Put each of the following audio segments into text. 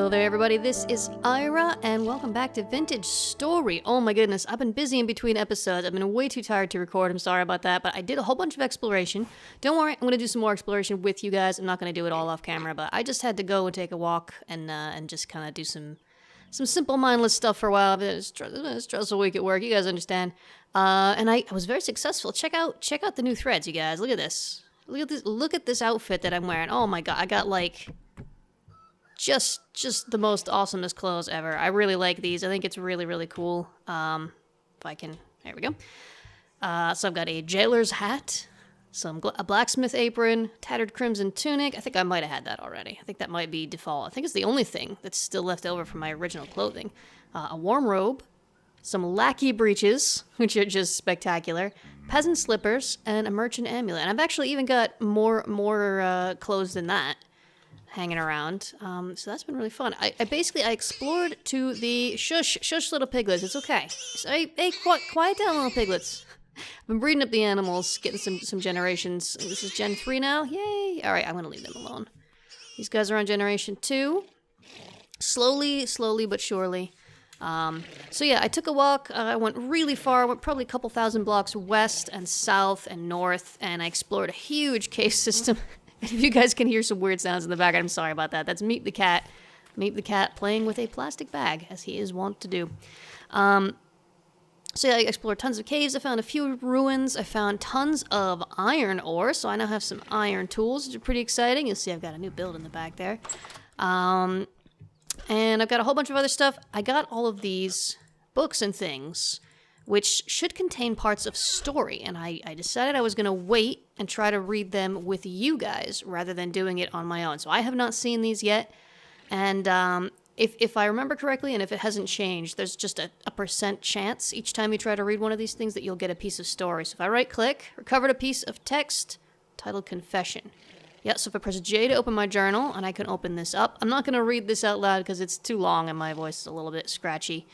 Hello there everybody, this is Ira, and welcome back to Vintage Story. Oh my goodness, I've been busy in between episodes. I've been way too tired to record, I'm sorry about that, but I did a whole bunch of exploration. Don't worry, I'm going to do some more exploration with you guys. I'm not going to do it all off camera, but I just had to go and take a walk and just kind of do some simple mindless stuff for a while. It's a stressful week at work, you guys understand. And I was very successful. Check out the new threads, you guys. Look at this. Look at this outfit that I'm wearing. Oh my god, I got like just the most awesomest clothes ever. I really like these. I think it's really cool. If I can, there we go. So I've got a jailer's hat, a blacksmith apron, tattered crimson tunic. I think I might have had that already. I think that might be default. I think it's the only thing that's still left over from my original clothing. A warm robe, some lackey breeches, which are just spectacular, peasant slippers, and a merchant amulet. And I've actually even got more clothes than that hanging around. So that's been really fun. I basically explored to the shush little piglets. It's okay. Hey, quiet down, little piglets. I've been breeding up the animals, getting some generations. This is Gen 3 now. Yay! All right, I'm gonna leave them alone. These guys are on Generation 2. Slowly but surely. So yeah, I took a walk. I went really far. I went probably a couple thousand blocks west and south and north, and I explored a huge cave system. If you guys can hear some weird sounds in the background, I'm sorry about that. That's Meep the cat. Meep the cat playing with a plastic bag, as he is wont to do. So yeah, I explored tons of caves. I found a few ruins. I found tons of iron ore, so I now have some iron tools, which are pretty exciting. You'll see I've got a new build in the back there. And I've got a whole bunch of other stuff. I got all of these books and things, which should contain parts of story, and I decided I was going to wait and try to read them with you guys rather than doing it on my own. So I have not seen these yet, and if I remember correctly, and if it hasn't changed, there's just a % chance each time you try to read one of these things that you'll get a piece of story. So if I right-click, recovered a piece of text titled Confession. Yeah, so if I press J to open my journal, and I can open this up. I'm not going to read this out loud because it's too long and my voice is a little bit scratchy.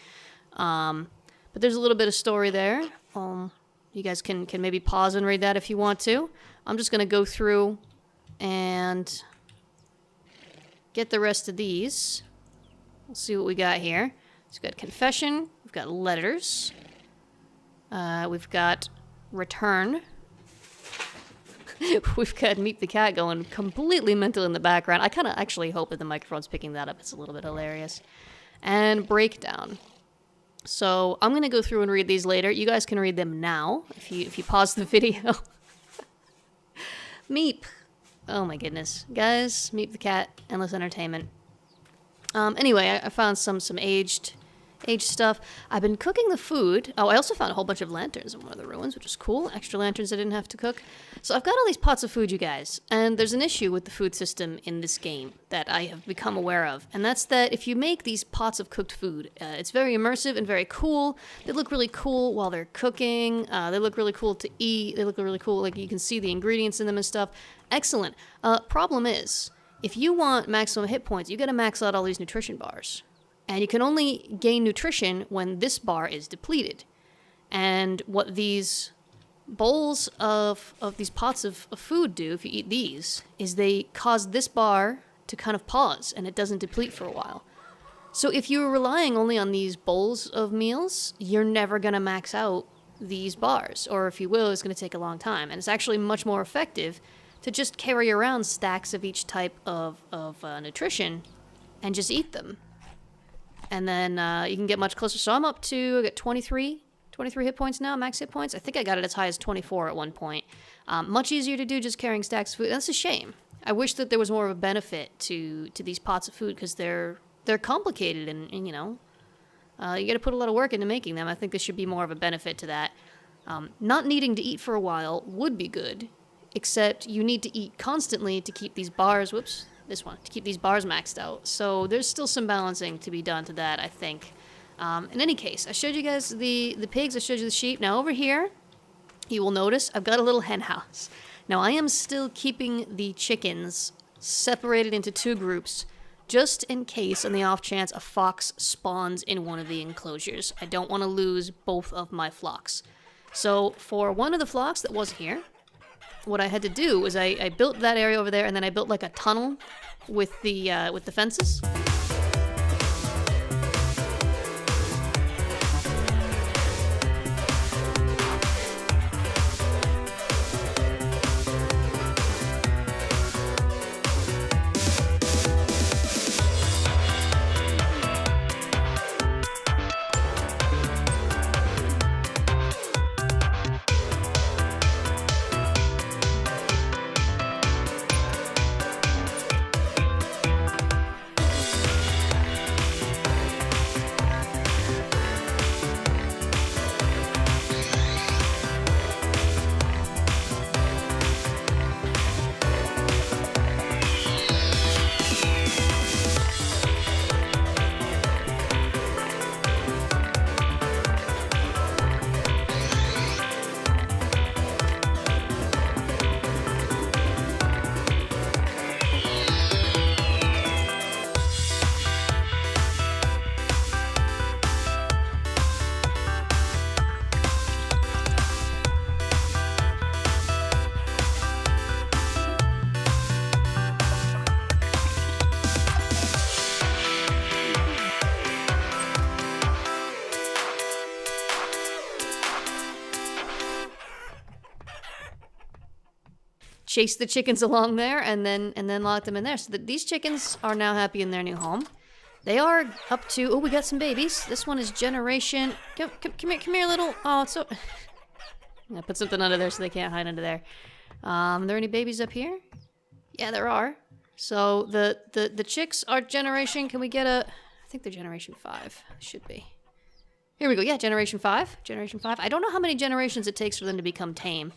But there's a little bit of story there. You guys can maybe pause and read that if you want to. I'm just going to go through and get the rest of these. We'll see what we got here. So we've got confession. We've got letters. We've got return. We've got Meep the cat going completely mental in the background. I kind of actually hope that the microphone's picking that up. It's a little bit hilarious. And breakdown. So I'm going to go through and read these later. You guys can read them now if you pause the video. Meep. Oh my goodness. Guys, Meep the cat, endless entertainment. Anyway, I found some aged stuff. I've been cooking the food. Oh, I also found a whole bunch of lanterns in one of the ruins, which is cool. Extra lanterns I didn't have to cook. So I've got all these pots of food, you guys. And there's an issue with the food system in this game that I have become aware of. And that's that if you make these pots of cooked food, it's very immersive and very cool. They look really cool while they're cooking. They look really cool to eat. They look really cool. Like you can see the ingredients in them and stuff. Excellent. Problem is, if you want maximum hit points, you gotta max out all these nutrition bars. And you can only gain nutrition when this bar is depleted. And what these bowls of these pots of food do, if you eat these, is they cause this bar to kind of pause, and it doesn't deplete for a while. So if you're relying only on these bowls of meals, you're never going to max out these bars. Or if you will, it's going to take a long time. And it's actually much more effective to just carry around stacks of each type of nutrition and just eat them. And then you can get much closer. So I'm up to, I got 23 hit points now, max hit points. I think I got it as high as 24 at one point. Much easier to do just carrying stacks of food. That's a shame. I wish that there was more of a benefit to these pots of food because they're complicated and you know, you got to put a lot of work into making them. I think there should be more of a benefit to that. Not needing to eat for a while would be good, except you need to eat constantly to keep these bars, to keep these bars maxed out. So there's still some balancing to be done to that, I think. In any case, I showed you guys the pigs, I showed you the sheep. Now over here, you will notice I've got a little hen house. Now I am still keeping the chickens separated into two groups, just in case on the off chance a fox spawns in one of the enclosures. I don't want to lose both of my flocks. So for one of the flocks that was here, what I had to do was I built that area over there, and then I built like a tunnel with the fences. chase the chickens along there and then lock them in there. So that these chickens are now happy in their new home. They are up to, oh, we got some babies. This one is generation, come here, little, oh, it's so, I put something under there so they can't hide under there. Are there any babies up here? Yeah, there are. So the chicks are generation, can we get a, I think they're generation 5, should be. Here we go, yeah, generation 5, generation 5. I don't know how many generations it takes for them to become tame.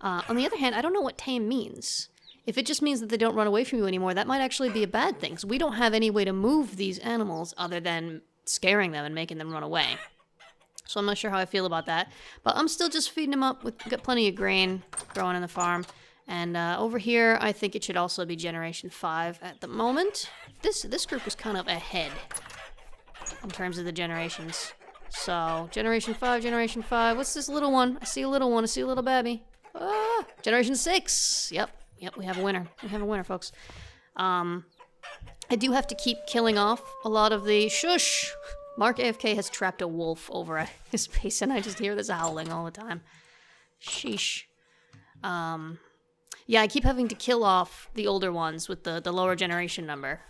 On the other hand, I don't know what tame means. If it just means that they don't run away from you anymore, that might actually be a bad thing. So we don't have any way to move these animals other than scaring them and making them run away. So I'm not sure how I feel about that. But I'm still just feeding them up. We've got plenty of grain growing in the farm. And over here, I think it should also be generation 5 at the moment. This group was kind of ahead in terms of the generations. So, generation 5. What's this little one? I see a little one. I see a little baby. Ah, generation 6. Yep, we have a winner. We have a winner, folks. I do have to keep killing off a lot of the... Shush! Mark AFK has trapped a wolf over at his base, and I just hear this howling all the time. Sheesh. Yeah, I keep having to kill off the older ones with the lower generation number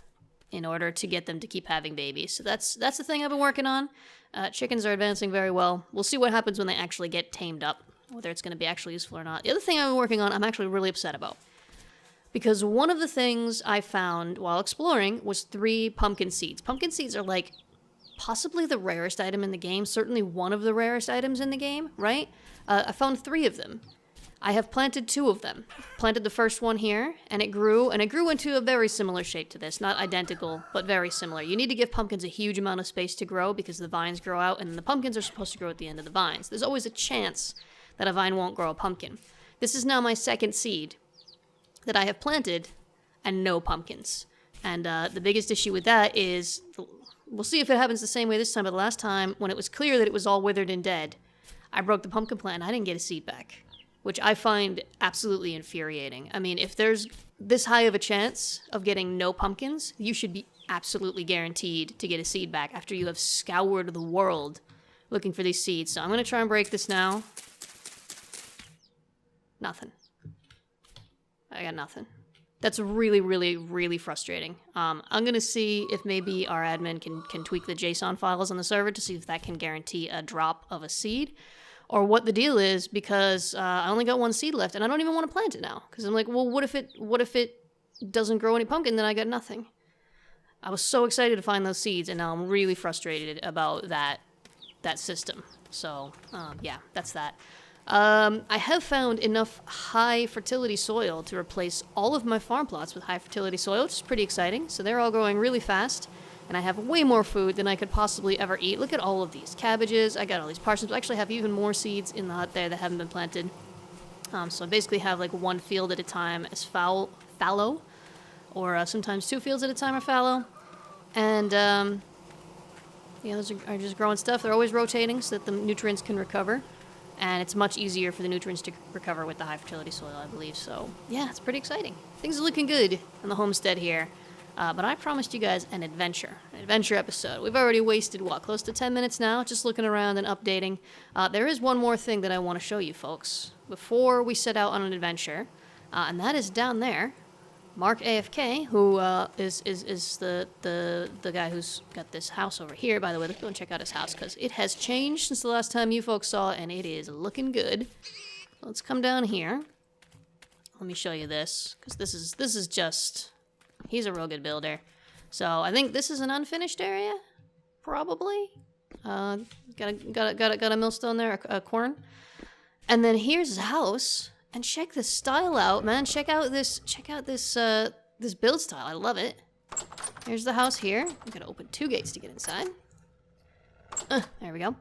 in order to get them to keep having babies. So that's the thing I've been working on. Chickens are advancing very well. We'll see what happens when they actually get tamed up, whether it's going to be actually useful or not. The other thing I've been working on, I'm actually really upset about. Because one of the things I found while exploring was 3 pumpkin seeds. Pumpkin seeds are like possibly the rarest item in the game, certainly one of the rarest items in the game, right? I found 3 of them. I have planted 2 of them. Planted the first one here, and it grew into a very similar shape to this. Not identical, but very similar. You need to give pumpkins a huge amount of space to grow because the vines grow out, and the pumpkins are supposed to grow at the end of the vines. There's always a chance that a vine won't grow a pumpkin. This is now my 2nd seed that I have planted, and no pumpkins. And the biggest issue with that is, we'll see if it happens the same way this time, but the last time, when it was clear that it was all withered and dead, I broke the pumpkin plant, and I didn't get a seed back. Which I find absolutely infuriating. I mean, if there's this high of a chance of getting no pumpkins, you should be absolutely guaranteed to get a seed back after you have scoured the world looking for these seeds. So I'm going to try and break this now. Nothing. I got nothing. That's really, really, really frustrating. I'm going to see if maybe our admin can tweak the JSON files on the server to see if that can guarantee a drop of a seed. Or what the deal is, because I only got 1 seed left, and I don't even want to plant it now. Because I'm like, well, what if it doesn't grow any pumpkin, then I got nothing. I was so excited to find those seeds, and now I'm really frustrated about that system. So, yeah, that's that. I have found enough high fertility soil to replace all of my farm plots with high fertility soil, which is pretty exciting. So they're all growing really fast. And I have way more food than I could possibly ever eat. Look at all of these cabbages. I got all these parsnips. I actually have even more seeds in the hut there that haven't been planted. So I basically have like 1 field at a time as fallow. Or sometimes 2 fields at a time are fallow. And yeah, those are just growing stuff. They're always rotating so that the nutrients can recover. And it's much easier for the nutrients to recover with the high fertility soil, I believe. So yeah, it's pretty exciting. Things are looking good on the homestead here. But I promised you guys an adventure episode. We've already wasted, what, close to 10 minutes now, just looking around and updating. There is one more thing that I want to show you folks before we set out on an adventure, and that is down there. Mark AFK, who is the guy who's got this house over here. By the way, let's go and check out his house, because it has changed since the last time you folks saw it, and it is looking good. Let's come down here. Let me show you this, because this is just... He's a real good builder. So I think this is an unfinished area, probably. Got a millstone there, a quern. And then here's his house. And check this style out, man. Check out this this build style. I love it. Here's the house here. I'm gonna open 2 gates to get inside. There we go.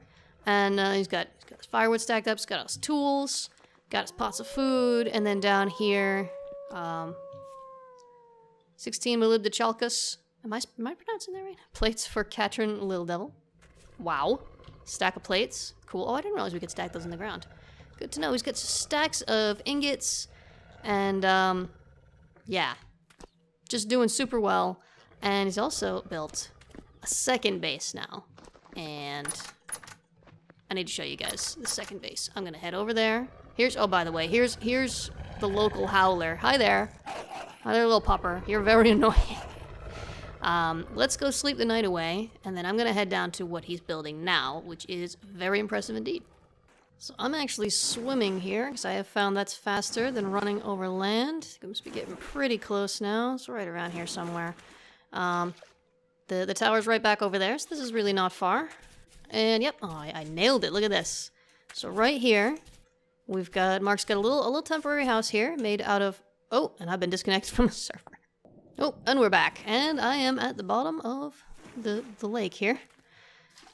And he's got his firewood stacked up. He's got his tools. Got his pots of food. And then down here, 16 Melib Chalkus. Am I pronouncing that right? Plates for Katrin Lil Devil. Wow. Stack of plates. Cool. Oh, I didn't realize we could stack those in the ground. Good to know. He's got stacks of ingots. And, yeah. Just doing super well. And he's also built a 2nd base now. And I need to show you guys the 2nd base. I'm going to head over there. Here's, oh, by the way, here's the local howler. Hi there. Hi there, little pupper. You're very annoying. Let's go sleep the night away, and then I'm gonna head down to what he's building now, which is very impressive indeed. So I'm actually swimming here, because I have found that's faster than running over land. I must be getting pretty close now. It's right around here somewhere. The tower's right back over there, so this is really not far. And yep, oh, I nailed it. Look at this. So right here, we've got, Mark's got a little temporary house here made out of, oh, and I've been disconnected from the server. Oh, and we're back. And I am at the bottom of the lake here.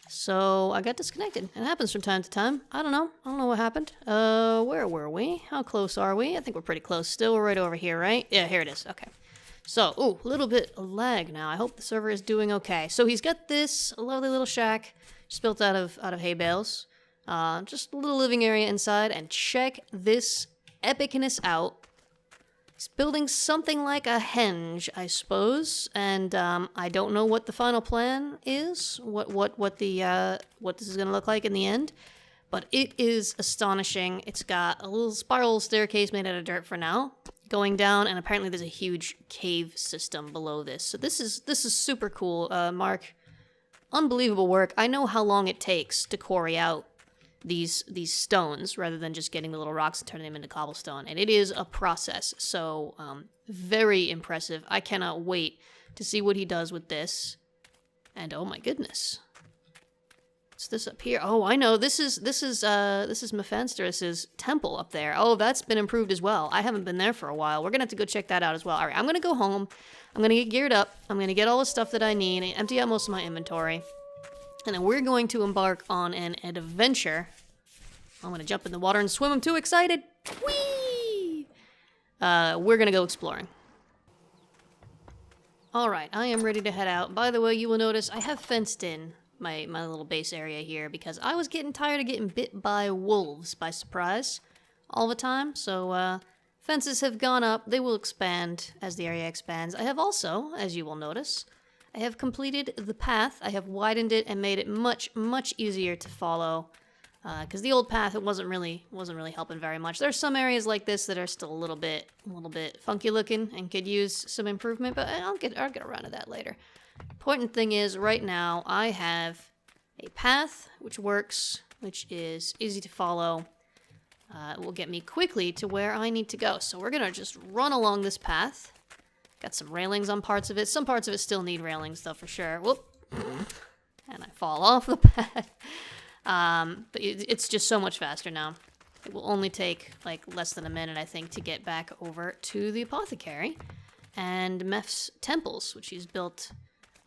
So I got disconnected. It happens from time to time. I don't know what happened. Where were we? How close are we? I think we're pretty close still. We're right over here, right? Yeah, here it is. Okay. So, ooh, a little bit of lag now. I hope the server is doing okay. So he's got this lovely little shack just built out of hay bales. Just a little living area inside. And check this epicness out. He's building something like a henge, I suppose, and I don't know what the final plan is, what this is gonna look like in the end, but it is astonishing. It's got a little spiral staircase made out of dirt for now, going down, and apparently there's a huge cave system below this. So this is super cool, Mark. Unbelievable work. I know how long it takes to quarry out these stones rather than just getting the little rocks and turning them into cobblestone, and it is a process. So very impressive. I cannot wait to see what he does with this. And oh my goodness, what's this up here? Oh, I know, this is Mephansterus's temple up there. Oh, that's been improved as well. I haven't been there for a while. We're gonna have to go check that out as well. All right, I'm gonna go home. I'm gonna get geared up. I'm gonna get all the stuff that I need and empty out most of my inventory. And then we're going to embark on an adventure. I'm going to jump in the water and swim. I'm too excited. Whee! We're going to go exploring. Alright, I am ready to head out. By the way, you will notice I have fenced in my little base area here because I was getting tired of getting bit by wolves by surprise all the time. So, fences have gone up. They will expand as the area expands. I have also, as you will notice, I have completed the path. I have widened it and made it much easier to follow. Because the old path, it wasn't really helping very much. There's some areas like this that are still a little bit funky looking and could use some improvement, but I'll get around to that later. Important thing is, right now I have a path which works, which is easy to follow. It will get me quickly to where I need to go. So we're gonna just run along this path. Got some railings on parts of it. Some parts of it still need railings, though, for sure. Whoop. And I fall off the path. But it's just so much faster now. It will only take, like, less than a minute, I think, to get back over to the apothecary and Meph's temples, which he's built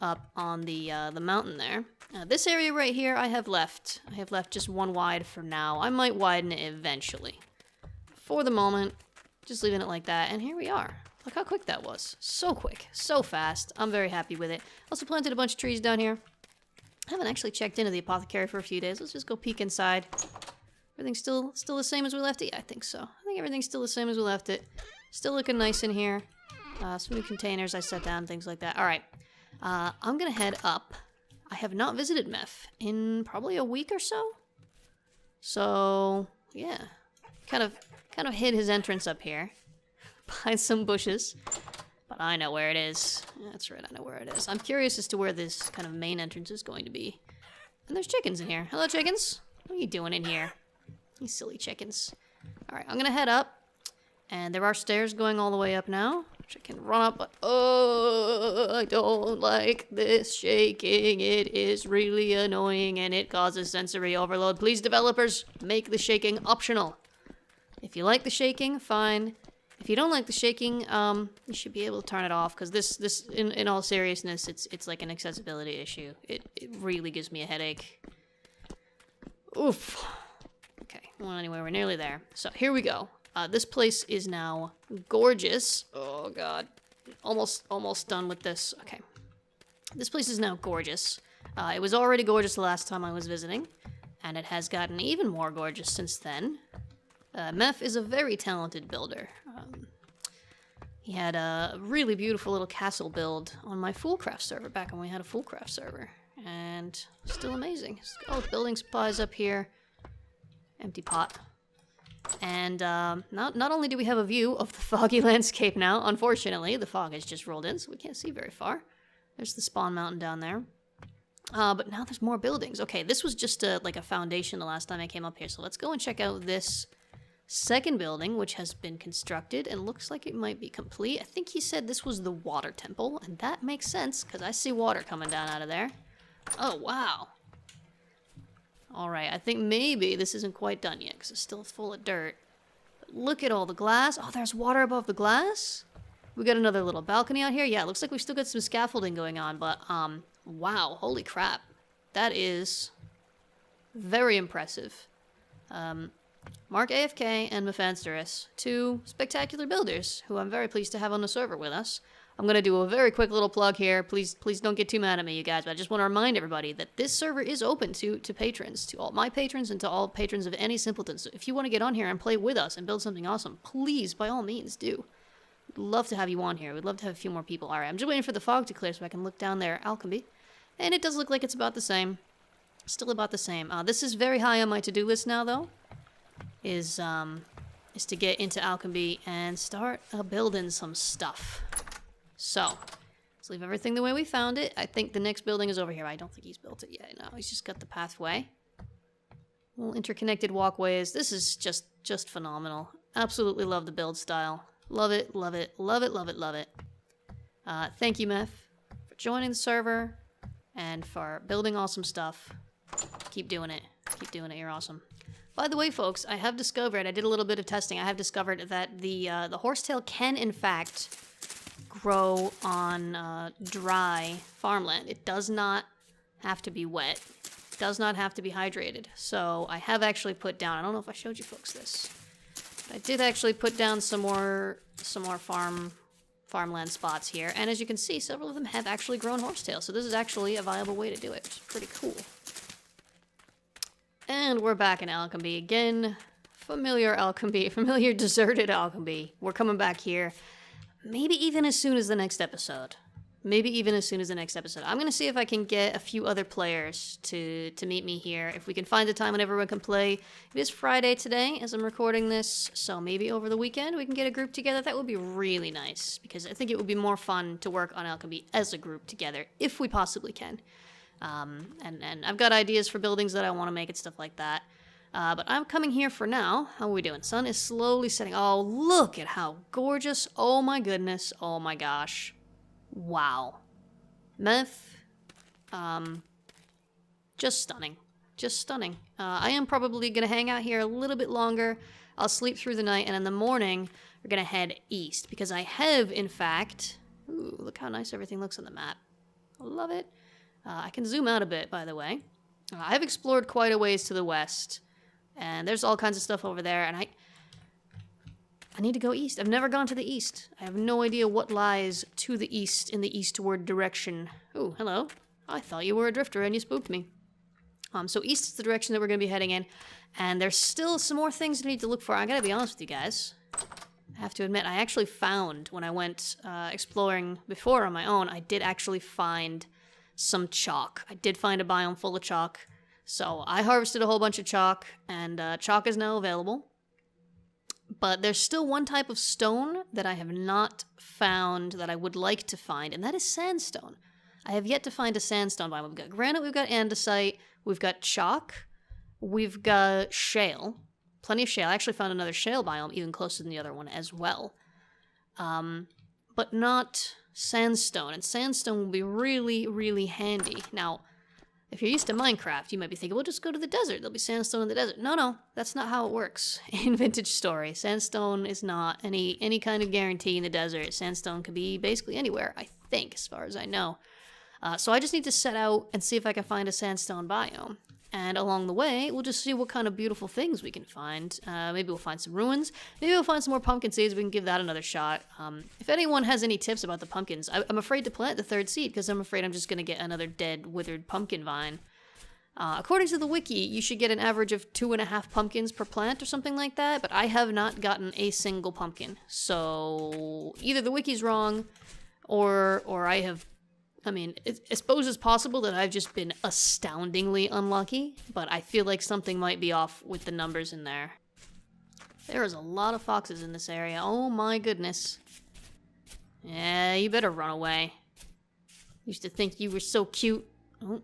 up on the mountain there. This area right here, I have left. I have left just one wide for now. I might widen it eventually. For the moment, just leaving it like that. And here we are. Look how quick that was. So quick. So fast. I'm very happy with it. Also planted a bunch of trees down here. I haven't actually checked into the apothecary for a few days. Let's just go peek inside. Everything's still the same as we left it? Yeah, I think so. I think everything's still the same as we left it. Still looking nice in here. Some new containers I set down, things like that. Alright. I'm gonna head up. I have not visited Meph in probably a week or so. So, yeah. Kind of hid his entrance up here. Behind some bushes. But I know where it is. That's right, I know where it is. I'm curious as to where this kind of main entrance is going to be. And there's chickens in here. Hello, chickens. What are you doing in here? You silly chickens. Alright, I'm gonna head up. And there are stairs going all the way up now. Which I can run up, but oh, I don't like this shaking. It is really annoying and it causes sensory overload. Please, developers, make the shaking optional. If you like the shaking, fine. If you don't like the shaking, you should be able to turn it off, because this in all seriousness, it's like an accessibility issue. It really gives me a headache. Oof. Okay, well, anyway, we're nearly there. So here we go. This place is now gorgeous. Oh god, almost done with this. Okay, this place is now gorgeous. It was already gorgeous the last time I was visiting, and it has gotten even more gorgeous since then. Meph is a very talented builder. He had a really beautiful little castle build on my Foolcraft server back when we had a Foolcraft server. And still amazing. Oh, building supplies up here. Empty pot. And not only do we have a view of the foggy landscape now, unfortunately, the fog has just rolled in, so we can't see very far. There's the spawn mountain down there. But now there's more buildings. Okay, this was just like a foundation the last time I came up here, so let's go and check out this second building, which has been constructed and looks like it might be complete. I think he said this was the water temple, and that makes sense, because I see water coming down out of there. Oh, wow. Alright, I think maybe this isn't quite done yet, because it's still full of dirt. But look at all the glass. Oh, there's water above the glass? We got another little balcony out here. Yeah, it looks like we still got some scaffolding going on, but, wow, holy crap. That is very impressive. Mark AFK and Mephansterus, two spectacular builders, who I'm very pleased to have on the server with us. I'm going to do a very quick little plug here. Please don't get too mad at me, you guys, but I just want to remind everybody that this server is open to patrons, to all my patrons and to all patrons of any Simpletons. So if you want to get on here and play with us and build something awesome, please, by all means, do. We'd love to have you on here. We'd love to have a few more people. Alright, I'm just waiting for the fog to clear so I can look down there at Alchemy. And it does look like it's about the same. Still about the same. This is very high on my to-do list now, though. Is to get into Alchemy and start building some stuff. So, let's leave everything the way we found it. I think the next building is over here. I don't think he's built it yet. No, he's just got the pathway. Little interconnected walkways. This is just phenomenal. Absolutely love the build style. Love it, love it, love it, love it, love it. Thank you, Meth, for joining the server and for building awesome stuff. Keep doing it. Keep doing it. You're awesome. By the way, folks, I have discovered, I did a little bit of testing, I have discovered that the horsetail can, in fact, grow on dry farmland. It does not have to be wet. It does not have to be hydrated. So I have actually put down, I don't know if I showed you folks this, but I did actually put down some more farmland spots here. And as you can see, several of them have actually grown horsetail. So this is actually a viable way to do it, which is pretty cool. And we're back in Alchemy again. Familiar Alchemy, familiar deserted Alchemy. We're coming back here. Maybe even as soon as the next episode. Maybe even as soon as the next episode. I'm going to see if I can get a few other players to meet me here. If we can find a time when everyone can play. It is Friday today as I'm recording this, so maybe over the weekend we can get a group together. That would be really nice, because I think it would be more fun to work on Alchemy as a group together, if we possibly can. And I've got ideas for buildings that I want to make and stuff like that. But I'm coming here for now. How are we doing? Sun is slowly setting. Oh, look at how gorgeous. Oh my goodness. Oh my gosh. Wow. Meth. Just stunning. Just stunning. I am probably going to hang out here a little bit longer. I'll sleep through the night, and in the morning, we're going to head east. Because I have, in fact... Ooh, look how nice everything looks on the map. I love it. I can zoom out a bit, by the way. I've explored quite a ways to the west. And there's all kinds of stuff over there, and I need to go east. I've never gone to the east. I have no idea what lies to the east in the eastward direction. Oh, hello. I thought you were a drifter and you spooked me. So east is the direction that we're going to be heading in, and there's still some more things I need to look for. I gotta be honest with you guys. I have to admit, I actually found, when I went exploring before on my own, I did actually find some chalk. I did find a biome full of chalk. So I harvested a whole bunch of chalk, and chalk is now available. But there's still one type of stone that I have not found that I would like to find, and that is sandstone. I have yet to find a sandstone biome. We've got granite, we've got andesite, we've got chalk, we've got shale. Plenty of shale. I actually found another shale biome even closer than the other one as well. But not sandstone, and sandstone will be really, really handy. Now, if you're used to Minecraft, you might be thinking, well, just go to the desert. There'll be sandstone in the desert. No, that's not how it works in Vintage Story. Sandstone is not any kind of guarantee in the desert. Sandstone could be basically anywhere, I think, as far as I know. So I just need to set out and see if I can find a sandstone biome. And along the way, we'll just see what kind of beautiful things we can find. Maybe we'll find some ruins. Maybe we'll find some more pumpkin seeds. We can give that another shot. If anyone has any tips about the pumpkins, I'm afraid to plant the third seed because I'm afraid I'm just going to get another dead, withered pumpkin vine. According to the wiki, you should get an average of 2.5 pumpkins per plant or something like that, but I have not gotten a single pumpkin. So either the wiki's wrong, or I have... I mean, I suppose it's possible that I've just been astoundingly unlucky, but I feel like something might be off with the numbers in there. There is a lot of foxes in this area. Oh my goodness. Yeah, you better run away. Used to think you were so cute. Oh,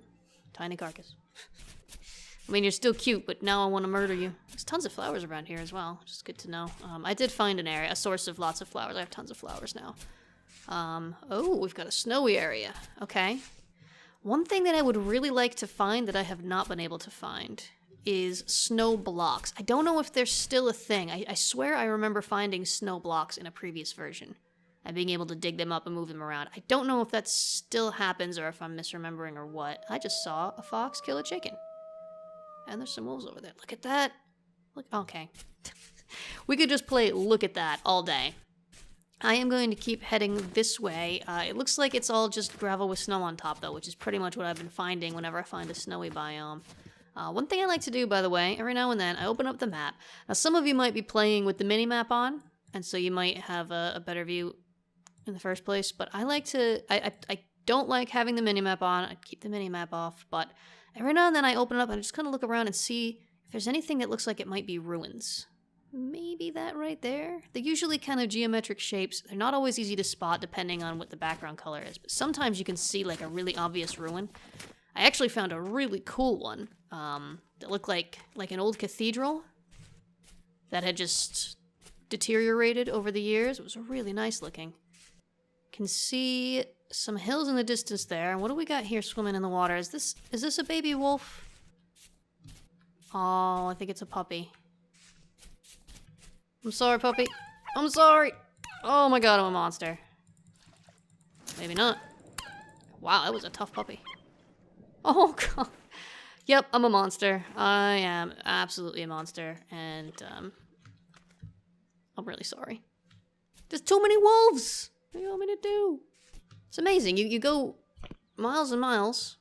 tiny carcass. I mean, you're still cute, but now I want to murder you. There's tons of flowers around here as well, which is good to know. I did find an area, a source of lots of flowers. I have tons of flowers now. Oh, we've got a snowy area. Okay. One thing that I would really like to find that I have not been able to find is snow blocks. I don't know if they're still a thing. I swear I remember finding snow blocks in a previous version and being able to dig them up and move them around. I don't know if that still happens or if I'm misremembering or what. I just saw a fox kill a chicken. And there's some wolves over there. Look at that. Look, okay. We could just play look at that all day. I am going to keep heading this way. It looks like it's all just gravel with snow on top, though, which is pretty much what I've been finding whenever I find a snowy biome. One thing I like to do, by the way, every now and then, I open up the map. Now, some of you might be playing with the mini-map on, and so you might have a better view in the first place, but I like to... I don't like having the mini-map on. I keep the mini-map off, but every now and then I open it up and I just kind of look around and see if there's anything that looks like it might be ruins. Maybe that right there? They're usually kind of geometric shapes. They're not always easy to spot depending on what the background color is, but sometimes you can see like a really obvious ruin. I actually found a really cool one that looked like an old cathedral that had just deteriorated over the years. It was really nice looking. Can see some hills in the distance there. And what do we got here swimming in the water? Is this a baby wolf? Oh, I think it's a puppy. I'm sorry, puppy. I'm sorry. Oh my god, I'm a monster. Maybe not. Wow, that was a tough puppy. Oh god. Yep, I'm a monster. I am absolutely a monster. And, I'm really sorry. There's too many wolves! What do you want me to do? It's amazing. You go miles and miles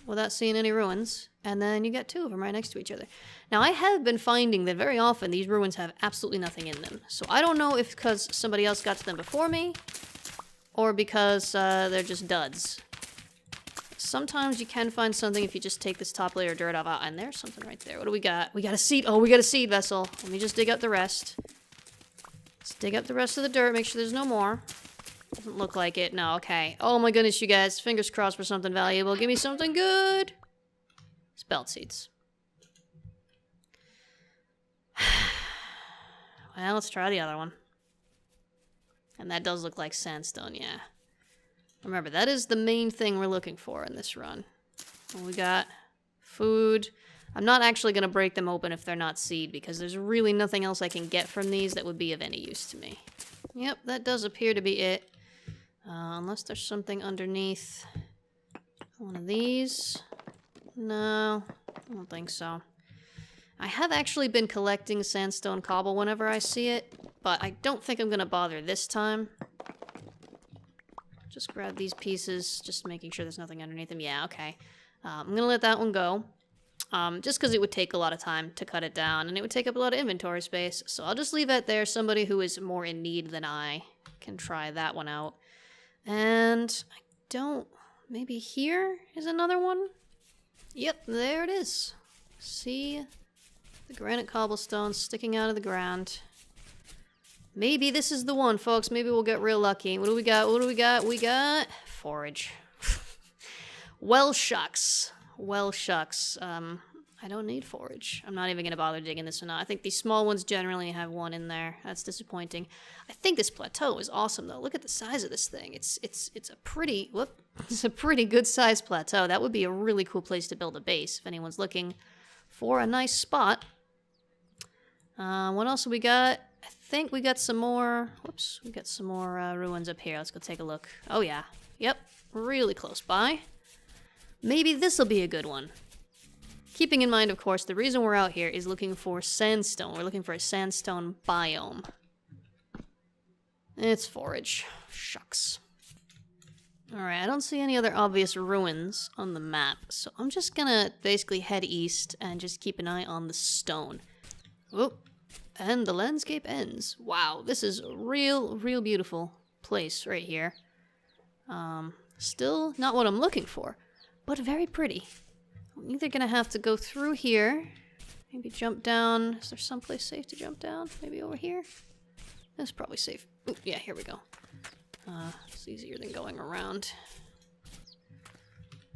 without seeing any ruins, and then you get two of them right next to each other. Now, I have been finding that very often these ruins have absolutely nothing in them. So I don't know if because somebody else got to them before me, or because they're just duds. Sometimes you can find something if you just take this top layer of dirt off. Oh, and there's something right there. What do we got? We got a seed. Oh, we got a seed vessel. Let me just dig up the rest. Let's dig up the rest of the dirt. Make sure there's no more. Doesn't look like it. No, okay. Oh my goodness, you guys. Fingers crossed for something valuable. Give me something good. Spelt seeds. Well, let's try the other one. And that does look like sandstone, yeah. Remember, that is the main thing we're looking for in this run. We got food. I'm not actually going to break them open if they're not seed, because there's really nothing else I can get from these that would be of any use to me. Yep, that does appear to be it. Unless there's something underneath one of these. No, I don't think so. I have actually been collecting sandstone cobble whenever I see it, but I don't think I'm going to bother this time. Just grab these pieces, just making sure there's nothing underneath them. Yeah, okay. I'm going to let that one go. Just because it would take a lot of time to cut it down, and it would take up a lot of inventory space. So I'll just leave that there. Somebody who is more in need than I can try that one out. And I don't... Maybe here is another one? Yep, there it is. See the granite cobblestone sticking out of the ground. Maybe this is the one, folks. Maybe we'll get real lucky. What do we got? What do we got? We got forage. Well, shucks. Well, shucks. I don't need forage. I'm not even going to bother digging this one out. I think these small ones generally have one in there. That's disappointing. I think this plateau is awesome, though. Look at the size of this thing. It's a pretty... Whoop. It's a pretty good-sized plateau. That would be a really cool place to build a base if anyone's looking for a nice spot. What else have we got? I think we got some more... Whoops. We got some more ruins up here. Let's go take a look. Oh, yeah. Yep. Really close by. Maybe this will be a good one. Keeping in mind, of course, the reason we're out here is looking for sandstone. We're looking for a sandstone biome. It's forage. Shucks. Alright, I don't see any other obvious ruins on the map, so I'm just gonna basically head east and just keep an eye on the stone. Oh, and the landscape ends. Wow, this is a real beautiful place right here. Still not what I'm looking for, but very pretty. I'm either gonna have to go through here Maybe jump down. Is there someplace safe to jump down? Maybe over here? That's probably safe. Ooh, yeah, here we go. It's easier than going around.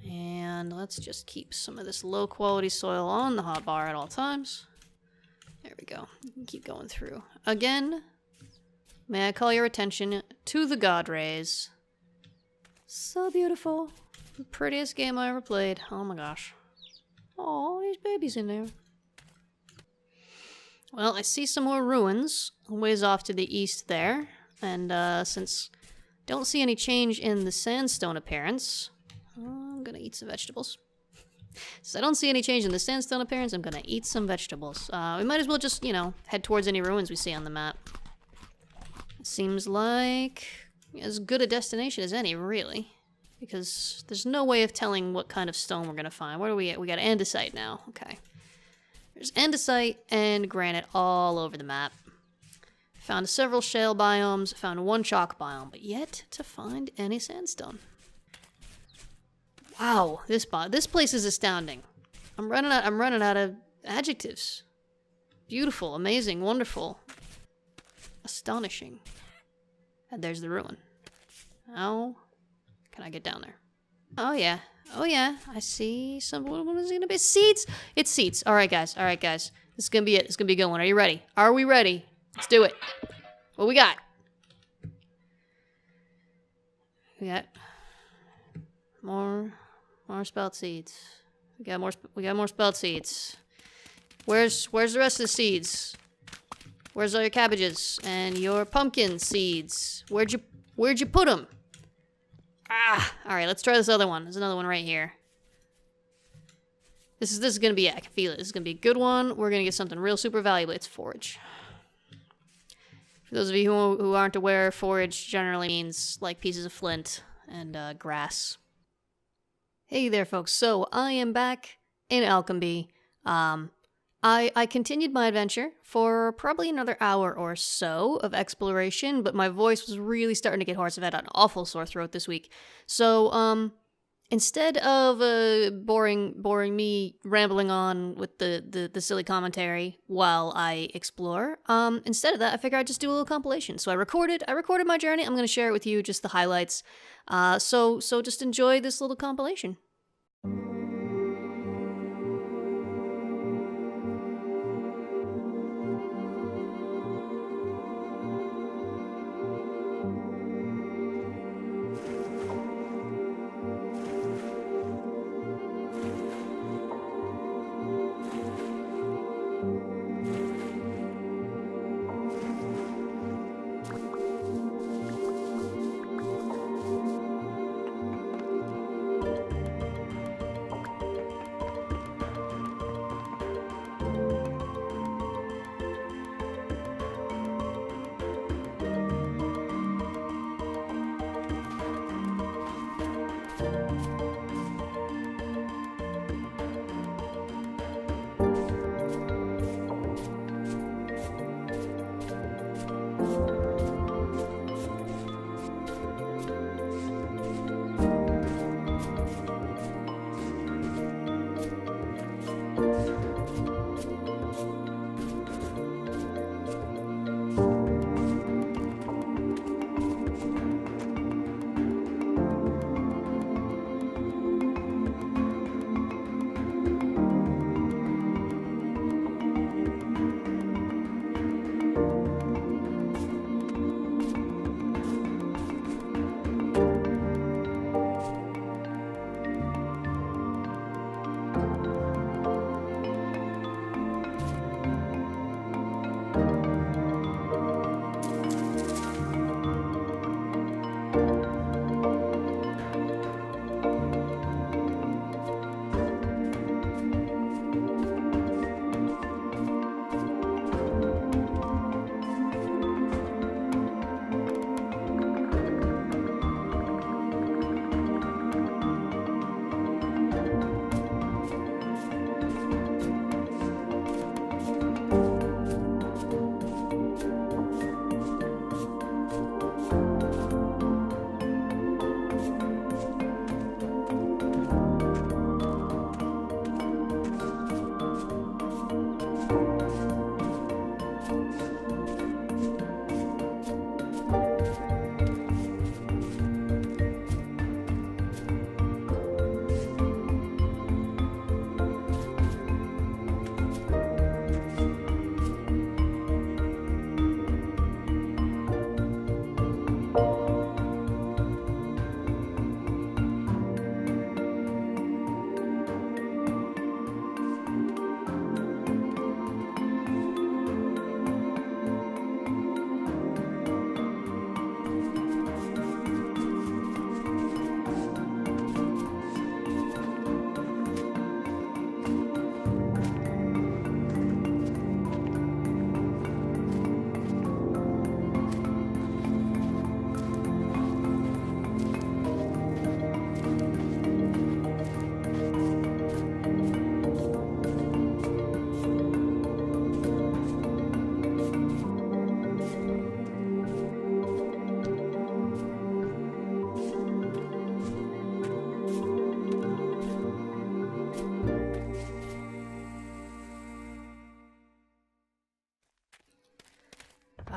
And let's just keep some of this low quality soil on the hotbar at all times. There we go. You can keep going through. Again, may I call your attention to the God Rays. So beautiful. The prettiest game I ever played. Oh my gosh. Oh, there's babies in there. Well, I see some more ruins a ways off to the east there. And since I don't see any change in the sandstone appearance, I'm gonna eat some vegetables. Since I don't see any change in the sandstone appearance, I'm gonna eat some vegetables. We might as well just, you know, head towards any ruins we see on the map. It seems like as good a destination as any, really. Because there's no way of telling what kind of stone we're gonna find. Where do we at? We got andesite now. Okay. There's andesite and granite all over the map. Found several shale biomes, found one chalk biome, but yet to find any sandstone. Wow, this place is astounding. I'm running out of adjectives. Beautiful, amazing, wonderful, astonishing. And there's the ruin. How can I get down there? Oh yeah, I see some. What is it gonna be? Seeds. It's seeds. All right, guys. This is gonna be it. It's gonna be a good one. Are you ready? Are we ready? Let's do it. What we got? We got more spelt seeds. We got more spelt seeds. Where's the rest of the seeds? Where's all your cabbages and your pumpkin seeds? Where'd you put them? Ah, all right. Let's try this other one. There's another one right here. This is gonna be it. I can feel it. This is gonna be a good one. We're gonna get something real super valuable. It's forage. For those of you who aren't aware, forage generally means like pieces of flint and grass. Hey there, folks. So I am back in Alchemy. I continued my adventure for probably another hour or so of exploration, but my voice was really starting to get hoarse. I've had an awful sore throat this week. So, instead of boring me rambling on with the silly commentary while I explore, instead of that, I figured I'd just do a little compilation. So I recorded my journey. I'm going to share it with you, just the highlights. So just enjoy this little compilation.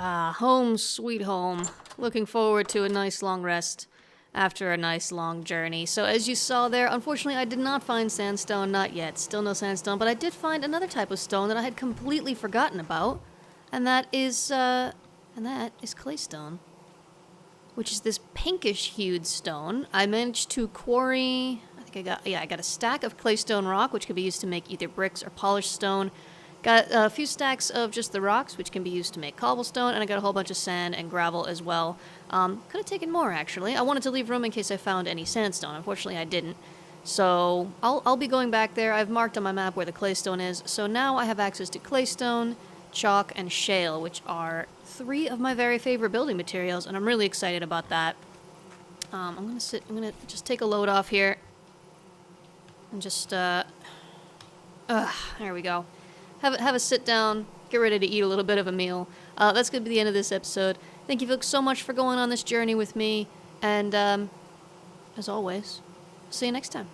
Ah, home sweet home. Looking forward to a nice long rest after a nice long journey. So as you saw there, unfortunately I did not find sandstone, not yet. Still no sandstone, but I did find another type of stone that I had completely forgotten about, and that is claystone, which is this pinkish hued stone. I managed to quarry, I got a stack of claystone rock, which could be used to make either bricks or polished stone. Got a few stacks of just the rocks, which can be used to make cobblestone, and I got a whole bunch of sand and gravel as well. Could have taken more, actually. I wanted to leave room in case I found any sandstone. Unfortunately, I didn't. So I'll be going back there. I've marked on my map where the claystone is, so now I have access to claystone, chalk, and shale, which are 3 of my very favorite building materials, and I'm really excited about that. I'm gonna just take a load off here, and just, there we go. Have a sit down, get ready to eat a little bit of a meal. That's going to be the end of this episode. Thank you folks so much for going on this journey with me, and as always, see you next time.